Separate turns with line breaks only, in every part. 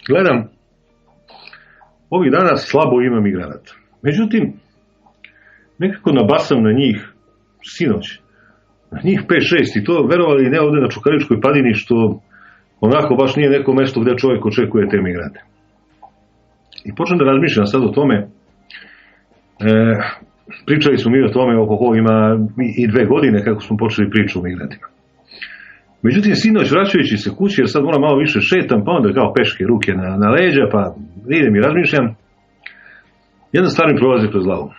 Gledam, ovih dana slabo ima migranata. Međutim, nekako nabasam na njih sinoć. Na njih 5-6 i to verovali ne ovde na Čukaričkoj padini, što onako baš nije neko mesto gde čovjek očekuje te migrante. I počnem da razmišljam sad o tome. Pričali smo mi o tome oko koga ima i 2 godine kako smo počeli priču o migrantima. Međutim, sinoć vraćajući se kući, jer sad moram malo više šetam, pa onda kao peške ruke na leđa, pa idem i razmišljam, jedna stvar mi prolazi kroz glavu.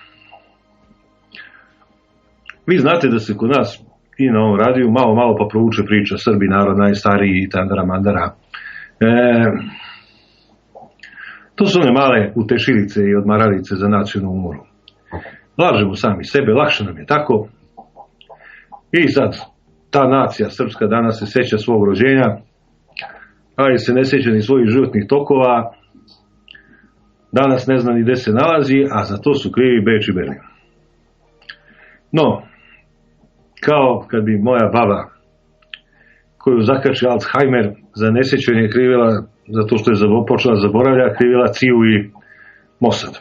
Vi znate da se kod nas i na ovom radiju malo pa provuče priča Srbi, narod najstariji i tandara mandara. To su one male utešilice i odmaralice za nacionalnu umoru. Lažemo sami sebe, lakše nam je tako. I sad, ta nacija srpska danas se seća svog rođenja, ali se ne seća ni svojih životnih tokova, danas ne zna ni gde se nalazi, a za to su krivi Beč i Berlin. No, kao kad bi moja baba, koju zakači Alzheimer, za nesećanje krivila, zato što je počela zaboravlja, krivila CIA i Mossad.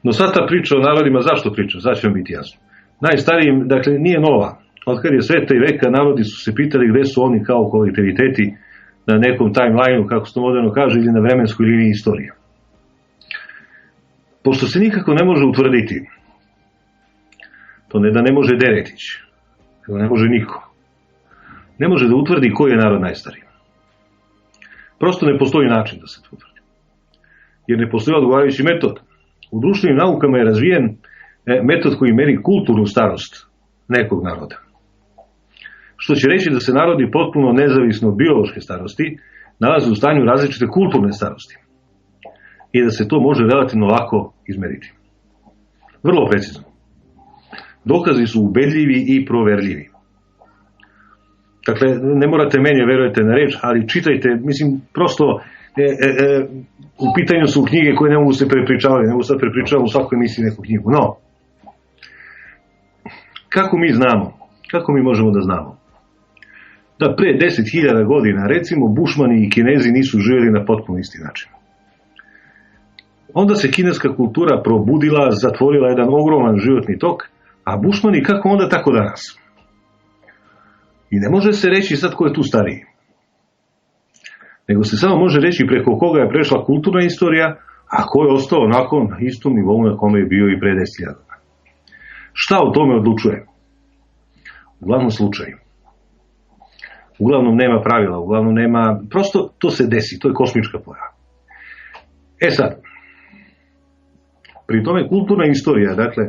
No sad ta priča o narodima, zašto priča? Sad će vam biti jasno. Najstarijim, dakle, nije nova. Od kad je sveta i veka, narodi su se pitali gde su oni kao kolektiviteti na nekom timelineu, kako se to moderno kaže, ili na vremenskoj liniji istorije. Pošto se nikako ne može utvrditi, to ne da ne može Deretić, nego ne može niko. Ne može da utvrdi koji je narod najstariji. Prosto ne postoji način da se to utvrdi. Jer ne postoji odgovarajući metod. U društvenim naukama je razvijen metod koji meri kulturnu starost nekog naroda. Što će reći da se narodi potpuno nezavisno od biološke starosti nalaze u stanju različite kulturne starosti. I da se to može relativno lako izmeriti. Vrlo precizno. Dokazi su ubedljivi i proverljivi. Dakle, ne morate meni verujete na reč, ali čitajte, mislim, prosto u pitanju su knjige koje ne mogu se prepričavati, ne mogu sad prepričavati u svakoj emisiji neku knjigu. No, kako mi znamo, kako mi možemo da znamo da pre 10.000 godina, recimo, Bušmani i Kinezi nisu živjeli na potpuno isti način? Onda se kineska kultura probudila, zatvorila jedan ogroman životni tok, a Bušmani kako onda, tako danas. I ne može se reći sad ko je tu stariji. Nego se samo može reći preko koga je prešla kulturna istorija, a ko je ostao nakon na istom nivou na kome je bio i pre 10.000 godina. Šta o tome odlučuje? Uglavnom slučaj. Uglavnom nema pravila, uglavnom nema, prosto to se desi, to je kosmička pojava. Sad, pri tome kulturna istorija, dakle,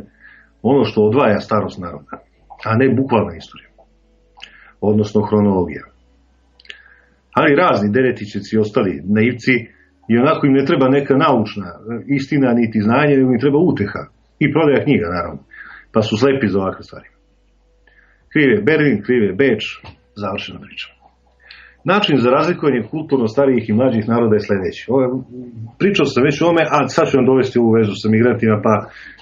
ono što odvaja starost naroda, a ne bukvalna istorija, odnosno hronologija. Ali razni Deretićevci i ostali naivci, i onako im ne treba neka naučna istina niti znanje, nego im treba uteha i prodaja knjiga, naravno, pa su slepi za ovakve stvari. Krive Berlin, krive Beč, završena priča. Način za razlikovanje kulturno starijih i mlađih naroda je sledeći. Pričao sam već o ome, a sad ću vam dovesti ovu vezu sa migrantima, pa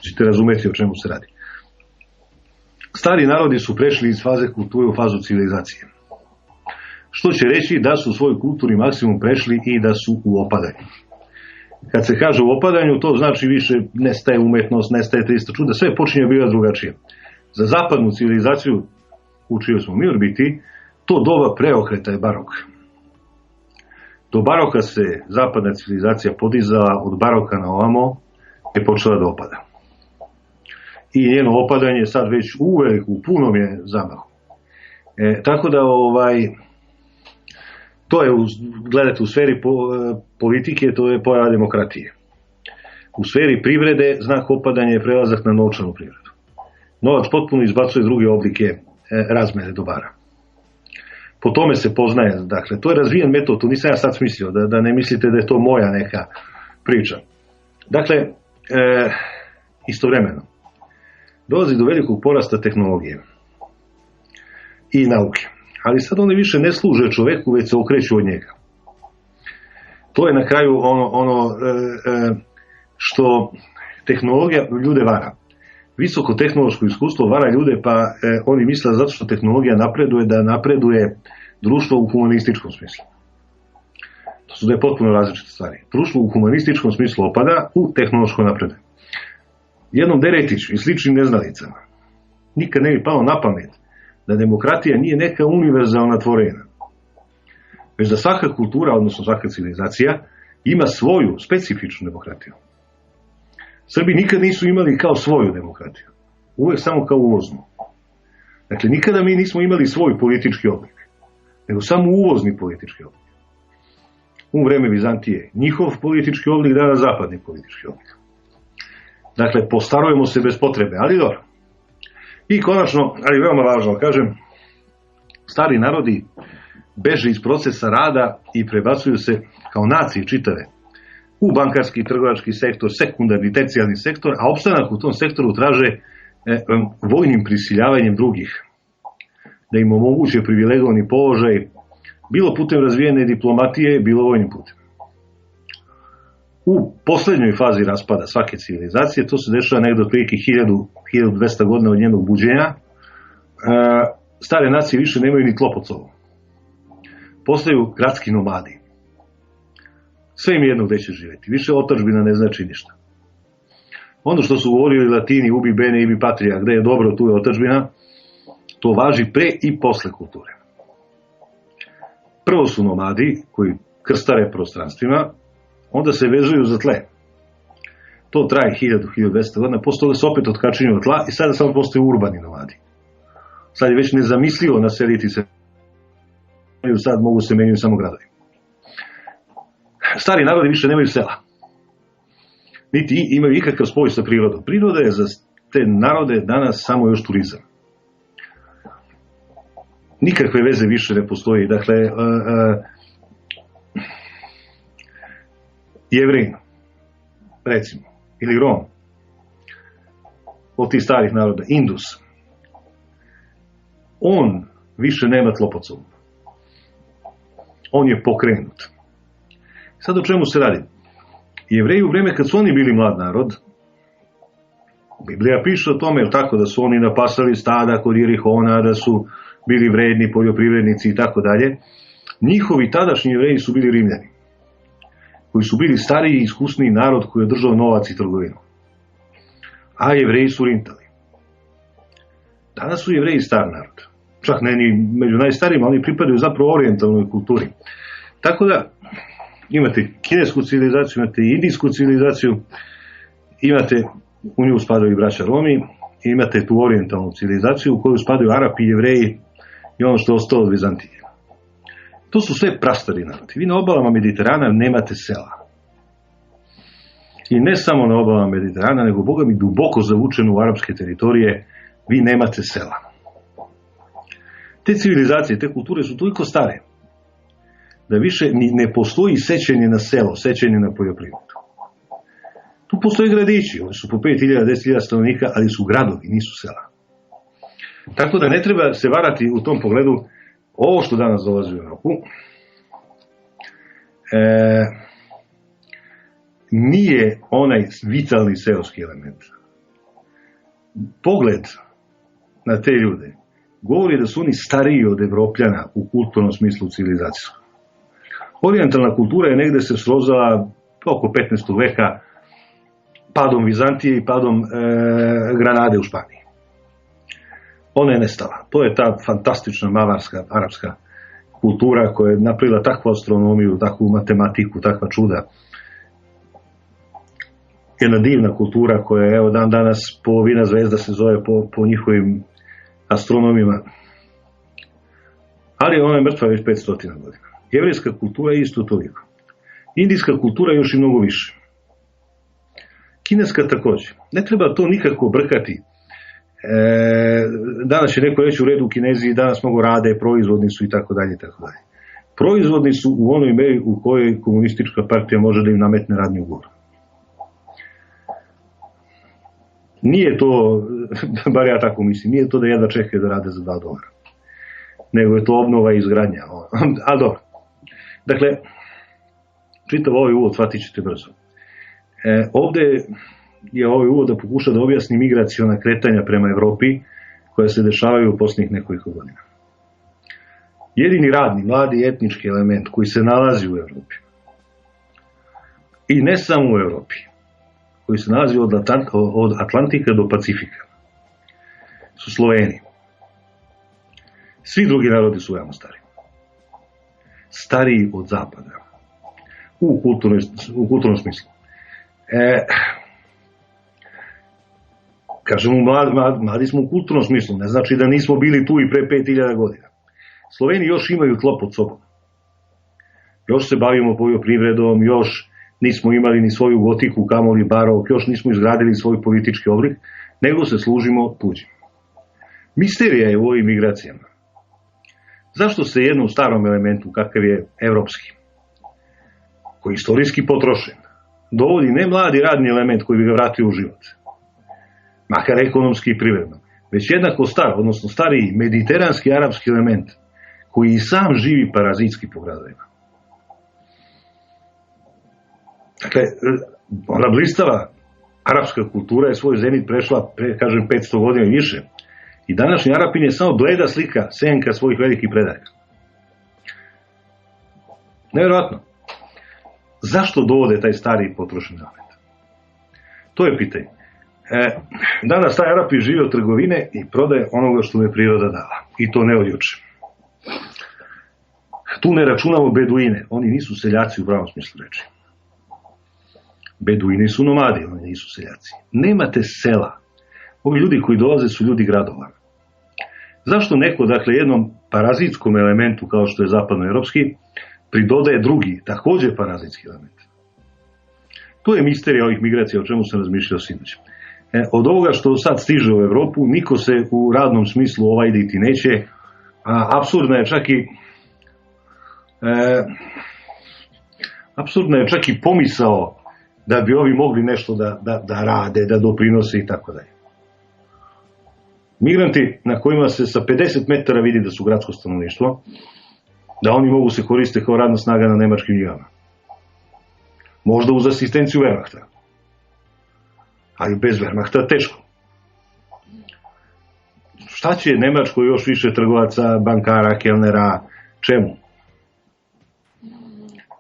ćete razumeti o čemu se radi. Stari narodi su prešli iz faze kulture u fazu civilizacije. Što će reći da su svoj kulturni maksimum prešli i da su u opadanju. Kad se kaže u opadanju, to znači više nestaje umetnost, nestaje 300 čuda, sve počinje biti drugačije. Za zapadnu civilizaciju, u čijoj smo mi orbiti, to doba preokreta je barok. Do baroka se zapadna civilizacija podizala, od baroka na ovamo je počela da opada. I njeno opadanje sad već u punom je zamahu. Tako da to je, gledajte, u sferi politike, to je pojava demokratije. U sferi privrede znak opadanja je prelazak na novčanu privredu. Novac potpuno izbacuje druge oblike razmene dobara. Po tome se poznaje, dakle, to je razvijen metod, to nisam ja sad smislio, da ne mislite da je to moja neka priča. Dakle, istovremeno, dolazi do velikog porasta tehnologije i nauke. Ali sad one više ne služe čoveku, već se okreću od njega. To je na kraju ono što tehnologija ljude vara. Visoko tehnološko iskustvo vara ljude, pa oni misle zato što tehnologija napreduje, da napreduje društvo u humanističkom smislu. su da je potpuno različite stvari. Društvo u humanističkom smislu opada, u tehnološko napreduje. Jednom Deretiću i sličnim neznalicama nikad ne bi palo na pamet da demokratija nije neka univerzalna tvorevina, već da svaka kultura, odnosno svaka civilizacija, ima svoju specifičnu demokratiju. Srbi nikad nisu imali kao svoju demokratiju, uvek samo kao uvoznu. Dakle, nikada mi nismo imali svoj politički oblik, nego samo uvozni politički oblik. U vreme Vizantije njihov politički oblik, danas zapadni politički oblik. Dakle, postarujemo se bez potrebe, ali dobro. I konačno, ali veoma važno, kažem, stari narodi beže iz procesa rada i prebacuju se kao nacije čitave u bankarski, trgovački sektor, sekundarni, tercijarni sektor, a opstanak u tom sektoru traže vojnim prisiljavanjem drugih, da im omoguće privilegovani položaj, bilo putem razvijene diplomatije, bilo vojnim putem. U poslednjoj fazi raspada svake civilizacije, to se dešava negde otprilike 1200 godina od njenog buđenja, stare nacije više nemaju ni tlo pod sobom. Postaju gradski nomadi. Sve im je jedno gde će živeti. Više otadžbina ne znači ništa. Ono što su govorili Latini, ubi bene, ibi patria, gde je dobro, tu je otadžbina, to važi pre i posle kulture. Prvo su nomadi koji krstare prostranstvima, onda se vezuju za tle. To traje 1000-1200 godina, posle toga se opet otkačinju od tla i sada samo postaju urbani nomadi. Sad je već nezamislivo naseliti se, sad mogu se menjaju samo gradovi. Stari narodi više nemaju sela, niti imaju ikakav spoj sa prirodom. Priroda je za te narode danas samo još turizam. Nikakve veze više ne postoji. Dakle, Jevrin, recimo, ili Rom, od tih starih naroda, Indus, on više nema tlo pod sobom. On je pokrenut. Sad o čemu se radi? Jevreji u vreme kad su oni bili mlad narod, Biblija piše o tome, je tako, da su oni napasali stada kod Jerihona, da su bili vredni poljoprivrednici i tako dalje. Njihovi tadašnji Jevreji su bili Rimljani, koji su bili stariji i iskusniji narod koji je držao novac i trgovinu. A Jevreji su rintali. Danas su Jevreji star narod. Čak ne ni među najstarijima, oni pripadaju zapravo orijentalnoj kulturi. Tako da imate kinesku civilizaciju, imate indijsku civilizaciju, imate, u nju spadaju i braća Romi, imate tu orijentalnu civilizaciju u koju spadaju Arapi, Jevreji i ono što je ostalo od Vizantije. To su sve prastari narodi. Vi na obalama Mediterana nemate sela. I ne samo na obalama Mediterana, nego Boga mi duboko zavučeno u arapske teritorije, vi nemate sela. Te civilizacije, te kulture su toliko stare da više ne postoji sećanje na selo, sećanje na poljoprivredu. Tu postoje gradići, oni su po 5000, 10.000 stanovnika, ali su gradovi, nisu sela. Tako da ne treba se varati u tom pogledu. Ovo što danas dolazi u Evropu nije onaj vitalni seoski element. Pogled na te ljude govori da su oni stariji od Evropljana u kulturnom smislu civilizacijskom. Orijentalna kultura je negde se srozala oko 15. veka padom Vizantije i padom Granade u Španiji. Ona je nestala. To je ta fantastična mavarska, arapska kultura koja je napravila takvu astronomiju, takvu matematiku, takva čuda. Jedna divna kultura koja je, evo, dan danas polovina zvezda se zove po njihovim astronomima. Ali ona je mrtva već 500 godina. Jevrejska kultura je isto toliko. Indijska kultura je još i mnogo više. Kineska takođe. Ne treba to nikako brkati. Danas će neko reći u redu, Kinezi danas mnogo rade, proizvodni su i tako dalje. Proizvodni su u onoj meri u kojoj komunistička partija može da im nametne radni ugovor. Nije to, bar ja tako mislim, nije to da jedva čekaju da rade za $2, nego je to obnova i izgradnja. A dobro. Dakle, čitav ovaj uvod shvatit ćete brzo. Ovde je ovaj uvod da pokuša da objasni migraciona kretanja prema Evropi koja se dešavaju u posljednjih nekoliko godina. Jedini radni, mladi etnički element koji se nalazi u Evropi i ne samo u Europi, koji se nalazi od Atlantika do Pacifika, su Sloveni. Svi drugi narodi su veoma stari. Stariji od zapada. U kulturnom smislu. Kažemo, mladi smo u kulturnom smislu, ne znači da nismo bili tu i pre 5000 godina. Sloveni još imaju tlo pod sobom. Još se bavimo poljoprivredom, još nismo imali ni svoju gotiku, kamoli barok, još nismo izgradili svoj politički oblik, nego se služimo tuđim. Misterija je u ovim migracijama. Zašto se jednom starom elementu, kakav je evropski, koji je istorijski potrošen, dovodi ne mladi radni element koji bi ga vratio u život, makar ekonomski i privredno, već jednako star, odnosno stariji mediteranski arapski element, koji i sam živi parazitski po gradovima. Dakle, ona blistava arapska kultura je svoj zenit prešla, kažem, 500 godina i više. I današnji Arapin je samo bleda slika, senka svojih velikih predaka. Nevjerojatno. Zašto dovode taj stari potrošni element? To je pitanje. Danas taj Arapin živi od trgovine i prodaje onoga što mu je priroda dala. I to ne od juče. Tu ne računamo beduine. Oni nisu seljaci u pravom smislu reči. Beduini su nomadi, oni nisu seljaci. Nemate sela. Ovi ljudi koji dolaze su ljudi gradova. Zašto neko, dakle, jednom parazitskom elementu, kao što je zapadnoevropski, pridodaje drugi, također parazitski element? To je misterija ovih migracija, o čemu sam razmišljao sinoć. Od ovoga što sad stiže u Evropu, niko se u radnom smislu ovajditi neće, a apsurdna je čak i pomisao da bi ovi mogli nešto da rade, da doprinose i tako dalje. Migranti na kojima se sa 50 metara vidi da su gradsko stanovništvo, da oni mogu se koristiti kao radna snaga na nemačkim njivama. Možda uz asistenciju Wehrmachta. Ali bez Wehrmachta teško. Šta će Nemačko još više trgovaca, bankara, kelnera, čemu?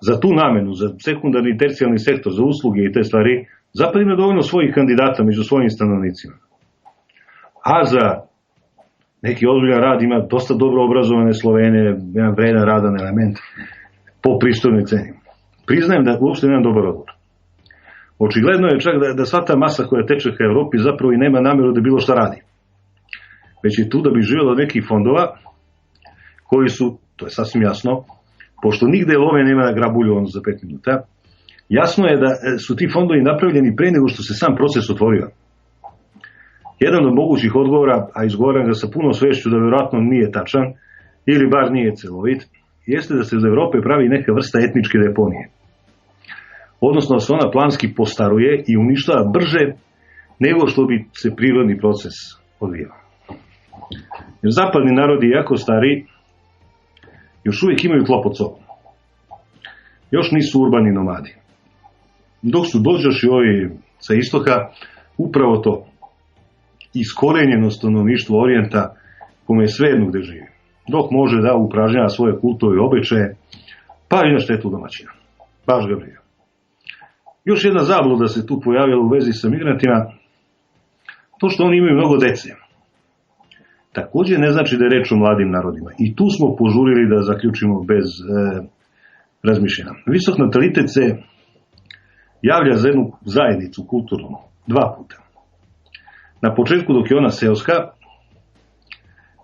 Za tu namenu, za sekundarni i tercijalni sektor, za usluge i te stvari, zapad ima dovoljno svojih kandidata među svojim stanovnicima. A za neki ozbiljan rad ima dosta dobro obrazovane Slovene, jedan vredan radan element po pristojnoj ceni. Priznajem da uopšte nemam dobar odgovor. Očigledno je čak da sva ta masa koja teče ka Evropi zapravo i nema namjeru da bilo šta radi. Već je tu da bi živjela od nekih fondova koji su, to je sasvim jasno, pošto nigde love nema na grabulju ono za 5 minuta, jasno je da su ti fondovi napravljeni pre nego što se sam proces otvorio. Jedan od mogućih odgovora, a izgovaram ga sa puno svešću da vjerojatno nije tačan, ili bar nije celovit, jeste da se iz Evrope pravi neka vrsta etničke deponije. Odnosno da se ona planski postaruje i uništava brže nego što bi se prirodni proces odvijao. Jer zapadni narodi, jako stari, još uvijek imaju tlo pod sobom. Još nisu urbani nomadi. Dok su dođoši ovi sa istoka, upravo to, iskorenjeno stanovništvo Orijenta, kome je svejedno gde živi. Dok može da upražnjava svoje kultove i običaje, pa i na štetu domaćina. Baš ga briga. Još jedna zabluda se tu pojavila u vezi sa migrantima, to što oni imaju mnogo dece. Također ne znači da je reč o mladim narodima. I tu smo požurili da zaključimo bez razmišljanja. Visok natalitet se javlja za jednu zajednicu kulturnu 2 puta. Na početku dok je ona seoska,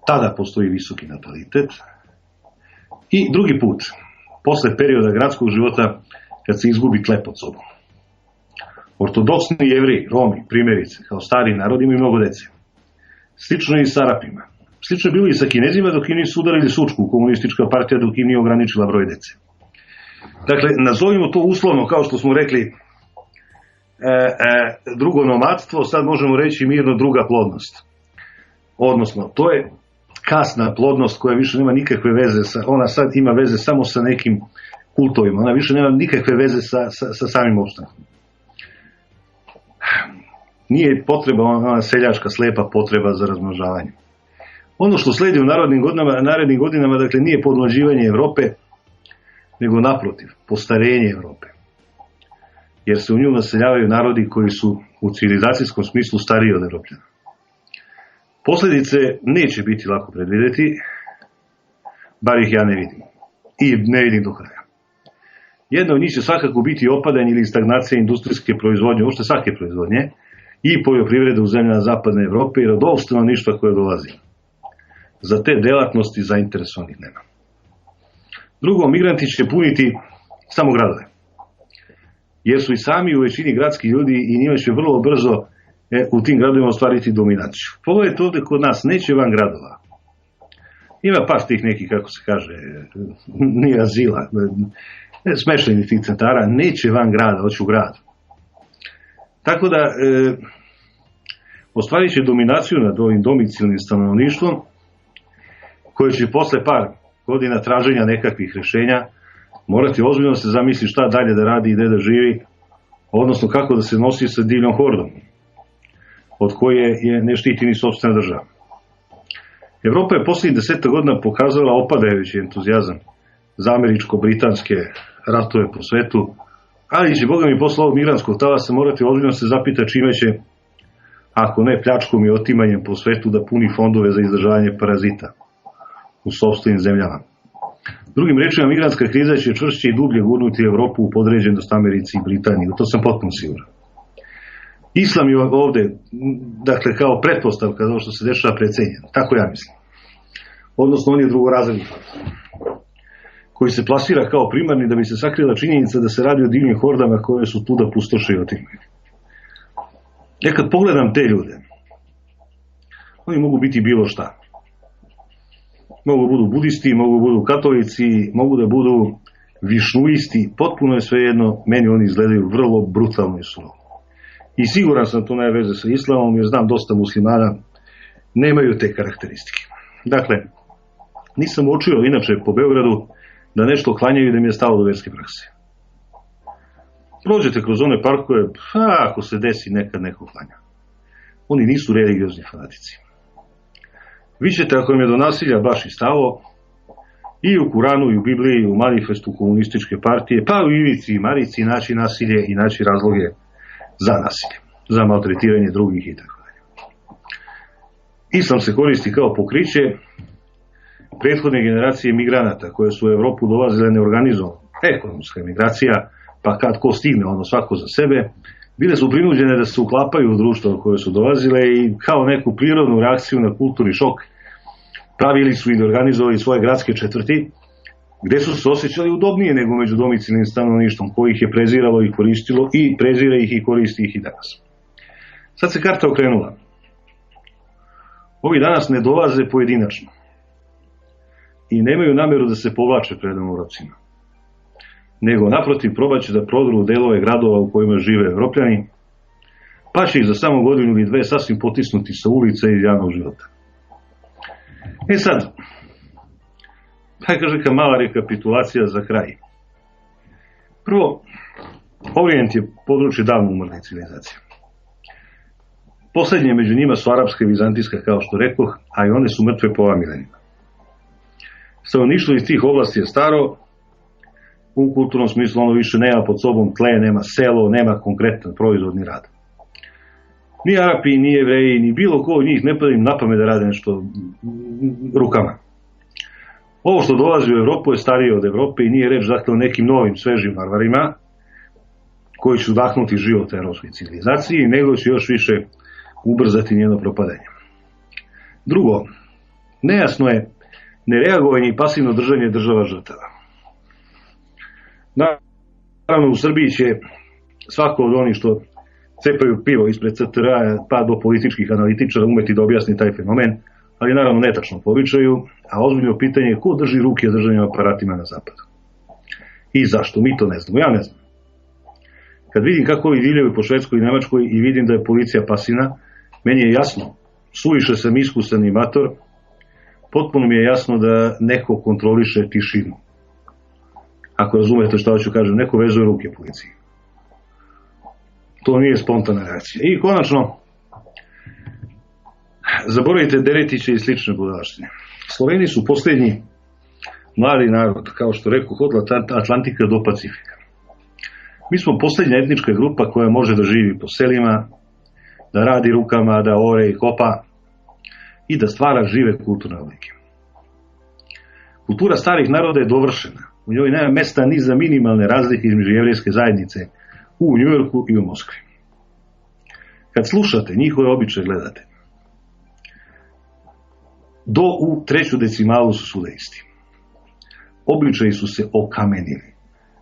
tada postoji visoki natalitet. I drugi put, posle perioda gradskog života, kad se izgubi tle pod sobom. Ortodoksni Jevreji, Romi, primjerice, kao stari narod imaju mnogo dece. Slično je i s Arapima. Slično je bilo i sa Kinezima dok im nisu udarili sučku, komunistička partija dok im nije ograničila broj dece. Dakle, nazovimo to uslovno, kao što smo rekli, drugo nomadstvo, sad možemo reći mirno druga plodnost. Odnosno, to je kasna plodnost koja više nema nikakve veze ona sad ima veze samo sa nekim kultovima, ona više nema nikakve veze sa samim opstankom. Nije potreba ona seljačka slepa potreba za razmnožavanje. Ono što sledi u narednim godinama, dakle, nije podmlađivanje Evrope, nego naprotiv, postarenje Evrope. jer se u nju naseljavaju narodi koji su u civilizacijskom smislu stariji od Evropljana. Posljedice neće biti lako predvidjeti, bar ih ja ne vidim. I ne vidim do kraja. Jedna od njih će svakako biti opadanje ili stagnacija industrijske proizvodnje, uopšte svake proizvodnje, i poljoprivrede u zemljama zapadne Evrope, jer od ovog stanovništva koje dolazi za te delatnosti zainteresovanih nema. Drugo, migranti će puniti samo gradove, jer su i sami u većini gradskih ljudi i njima će vrlo brzo u tim gradovima ostvariti dominaciju. Pogledajte ovdje kod nas, neće van gradova. Ima par tih nekih, kako se kaže, nije azila, smeštenih tih centara, neće van grada, hoće u grad. Tako da, ostvarit će dominaciju nad ovim domicilnim stanovništvom, koje će posle par godina traženja nekakvih rješenja morati ozbiljno se zamisli šta dalje da radi i gde da živi, odnosno kako da se nosi sa divljom hordom, od koje je ne štiti ni sopstvena država. Evropa je posljednjih 10 godina pokazala opadajući entuzijazam za američko-britanske ratove po svetu, ali će, boga mi, posle ovog migrantskog talasa morati ozbiljno se zapita čime će, ako ne pljačkom i otimanjem po svetu, da puni fondove za izdržavanje parazita u sopstvenim zemljama. Drugim rečima, migrantska kriza će čvršće i dublje gurnuti Evropu u podređenost Americi i Britaniji, to sam potpuno siguran. Islam je ovde, dakle, kao pretpostavka za ovo što se dešava, precenjen. Tako ja mislim. Odnosno, on je drugorazredni faktor, koji se plasira kao primarni da bi se sakrila činjenica da se radi o divnim hordama koje su tu da pustoše i otimaju. Ja kad pogledam te ljude, oni mogu biti bilo šta. Mogu da budu budisti, mogu da budu katolici, mogu da budu višnuisti, potpuno je svejedno, meni oni izgledaju vrlo brutalno i surovo. I siguran sam to nema veze sa islamom, jer znam dosta muslimana nemaju te karakteristike. Dakle, nisam učio inače po Beogradu da nešto klanjaju i da mi je stalo do verske prakse. Prođete kroz one parkove, ako se desi nekad neko klanja. Oni nisu religiozni fanatici. Vi ćete, ako im je do nasilja baš i stalo, i u Kuranu, i u Bibliji, i u manifestu komunističke partije, pa u Ivici i Marici naći nasilje i naći razloge za nasilje, za maltretiranje drugih i tako dalje. Islam se koristi kao pokriće prethodne generacije migranata koje su u Evropu dolazile neorganizovano. Ekonomska migracija, pa kad ko stigne, ono svako za sebe, bile su prinuđene da se uklapaju u društvo u koje su dolazile i kao neku prirodnu reakciju na kulturni šok pravili su i organizovali svoje gradske četvrti, gde su se osjećali udobnije nego među domicilnim stanovništvom koji ih je preziralo i koristilo i prezira ih i koristi ih i danas. Sad se karta okrenula. Ovi danas ne dolaze pojedinačno i nemaju nameru da se povlače pred Evropcima, nego naprotiv probaće da prodru delove gradova u kojima žive Evropljani, pa će ih za samo godinu ili dve sasvim potisnuti sa ulice i javnog života. Sad, neka mala rekapitulacija za kraj. Prvo, Orijent je područje davno umrle civilizacije. Poslednje među njima su arapska i vizantijska, kao što rekoh, a i one su mrtve pola milenijuma. Stanovništvo iz tih oblasti je staro, u kulturnom smislu ono više nema pod sobom tle, nema selo, nema konkretan proizvodni rad. Ni Arapi, ni Jevreji, ni bilo ko od njih ne pada im na pamet da rade nešto rukama. Ovo što dolazi u Evropu je starije od Evrope i nije reč dakle o nekim novim, svežim varvarima koji će udahnuti život evropskoj civilizaciji, nego će još više ubrzati njeno propadanje. Drugo, nejasno je nereagovanje i pasivno držanje država žrtava. Naravno, u Srbiji će svako od onih što cepaju pivo ispred CTR-a pa do političkih analitičara umeti da objasni taj fenomen, ali naravno netačno po običaju, a ozbiljno pitanje je ko drži ruke državnim aparatima na zapadu. I zašto? Mi to ne znamo. Ja ne znam. Kad vidim kako ovi divljaju po Švedskoj i Nemačkoj i vidim da je policija pasivna, meni je jasno, suviše sam iskusan imator, potpuno mi je jasno da neko kontroliše tišinu. Ako razumete šta hoću kažem, neko vezuje ruke policiji. To nije spontana reakcija. I konačno, zaboravite Deretića i slične budalaštine. Sloveni su posljednji mladi narod, kao što rekao, od Atlantika do Pacifika. Mi smo posljednja etnička grupa koja može da živi po selima, da radi rukama, da ore i kopa i da stvara žive kulturne oblike. Kultura starih naroda je dovršena. U njoj nema mesta ni za minimalne razlike između jevrejske zajednice u Njujorku i u Moskvi. Kad slušate njihove običaje, gledate, do u treću decimalu su svuda isti. Običaji su se okamenili.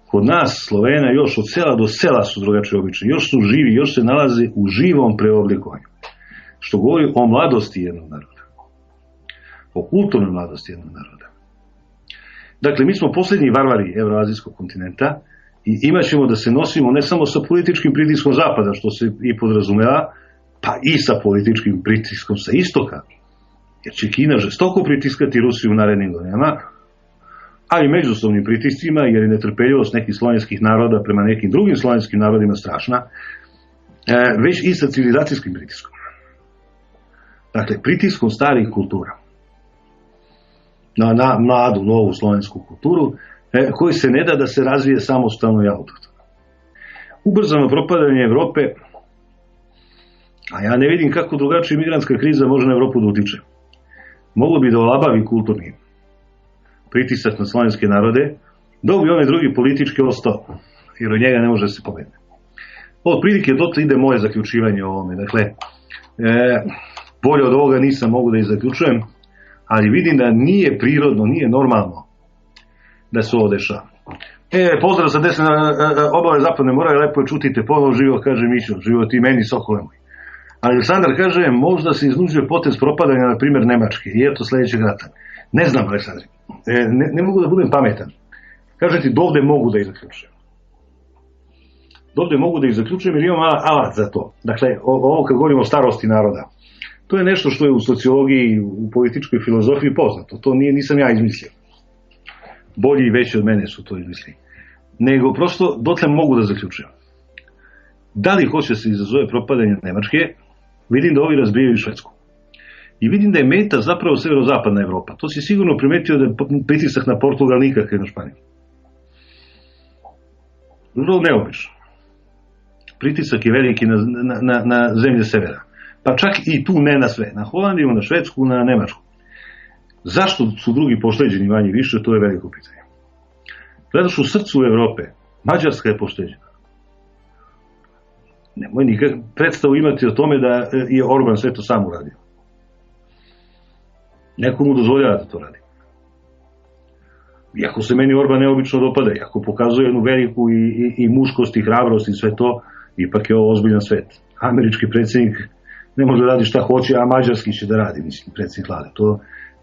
Kod nas, Slovena, još od sela do sela su drugačiji običaji. Još su živi, još se nalaze u živom preoblikovanju. Što govori o mladosti jednog naroda. O kulturnoj mladosti jednog naroda. Dakle, mi smo posljednji varvari evroazijskog kontinenta i imat ćemo da se nosimo ne samo sa političkim pritiskom zapada, što se i podrazumeva, pa i sa političkim pritiskom sa istoka. Jer će Kina žestoko pritiskati Rusiju u narednim godinama, ali međusobnim pritiscima, jer je netrpeljivost nekih slovenskih naroda prema nekim drugim slovenskim narodima strašna, već i sa civilizacijskim pritiskom. Dakle, pritiskom starih kultura na mladu, novu slovensku kulturu, koji se ne da se razvije samostalno i autohtono. Ubrzano propadanje Evrope, a ja ne vidim kako drugačija migrantska kriza može na Evropu da utiče. Moglo bi da olabavi kulturni pritisak na slovenske narode, dok bi onaj drugi politički ostao, jer od njega ne može da se pobedne. Od prilike dotle ide moje zaključivanje o ovome. Dakle, bolje od ovoga nisam mogu da i zaključujem, ali vidim da nije prirodno, nije normalno da se ovo dešava. Pozdrav sa desne obale zapadne Morave, lepo je čutite, ponovo živo, kaže Mićo, živo ti meni, sokole moj. Aleksandar kaže, možda se iznuđuje potez propadanja, na primjer, Nemačke, i eto sledećeg rata. Ne znam, Aleksandar, ne mogu da budem pametan. Kaže ti, dovde mogu da ih zaključujem. Dovde mogu da ih zaključujem jer imam alat za to. Dakle, ovo kad govorimo o starosti naroda, to je nešto što je u sociologiji, u političkoj filozofiji poznato. To nisam ja izmislio. Bolji i veći od mene su to izmislili. Nego prosto dotle mogu da zaključujem. Da li hoće se izazove propadanje Nemačke, vidim da ovi razbijaju Švedsku. I vidim da je meta zapravo severozapadna Evropa. To si sigurno primetio da je pritisak na Portugal nikakav na Španiju. Vrlo neobično. Pritisak je veliki na zemlje severa. Pa čak i tu ne na sve. Na Holandiju, na Švedsku, na Nemačku. Zašto su drugi pošteđeni manje više, to je veliko pitanje. Gledaš u srcu Evrope, Mađarska je pošteđena. Nemoj nikak predstavu imati o tome da je Orban sve to sam uradio. Neko mu dozvoljava da to radi. Iako se meni Orban neobično dopada, iako pokazuje jednu veliku i muškost i hrabrost i sve to, ipak je ovo ozbiljan svet. Američki predsjednik ne može da radi šta hoće, a mađarski će da radi, mislim, predsjednik vlade.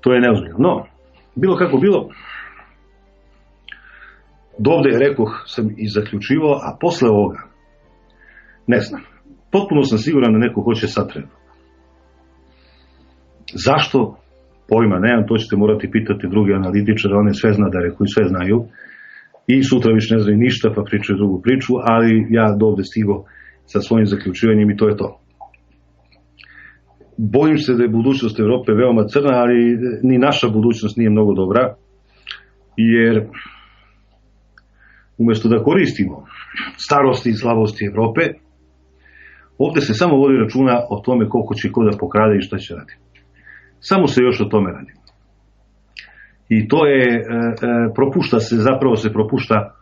To je neozbiljno. No, bilo kako bilo, dovde, rekoh, sam i zaključivao, a posle ovoga, ne znam, potpuno sam siguran da neko hoće sad treba. Zašto? Pojma nemam, to ćete morati pitati druge analitičare, one sveznadare koji sve znaju i sutra više ne znaju ništa pa pričaju drugu priču, ali ja dovde stigo sa svojim zaključivanjem i to je to. Bojim se da je budućnost Evrope veoma crna, ali ni naša budućnost nije mnogo dobra, jer umesto da koristimo starosti i slabosti Evrope, ovde se samo vodi računa o tome koliko će ko da pokrade i šta će raditi. Samo se još o tome radi. I to je, zapravo se propušta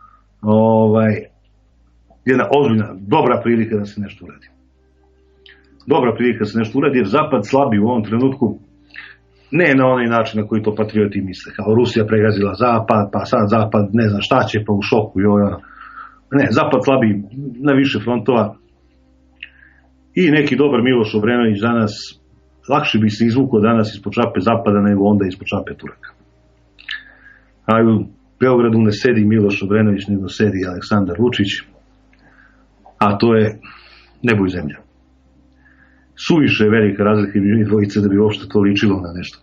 jedna ozbiljna, dobra prilika da se nešto uradi. Dobra prilika da se nešto uradi, jer Zapad slabi u ovom trenutku, ne na onaj način na koji to patrioti misle, kao Rusija pregazila Zapad, pa sad Zapad ne zna šta će, pa u šoku i ono. Ne, Zapad slabi na više frontova i neki dobar Miloš Obrenović danas lakše bi se izvukao danas ispod čape Zapada nego onda ispod čape Turaka. A u Beogradu ne sedi Miloš Obrenović, nego sedi Aleksandar Vučić, a to je nebo i zemlja. Suviše je velika razlika između njih dvojice da bi uopšte to ličilo na nešto.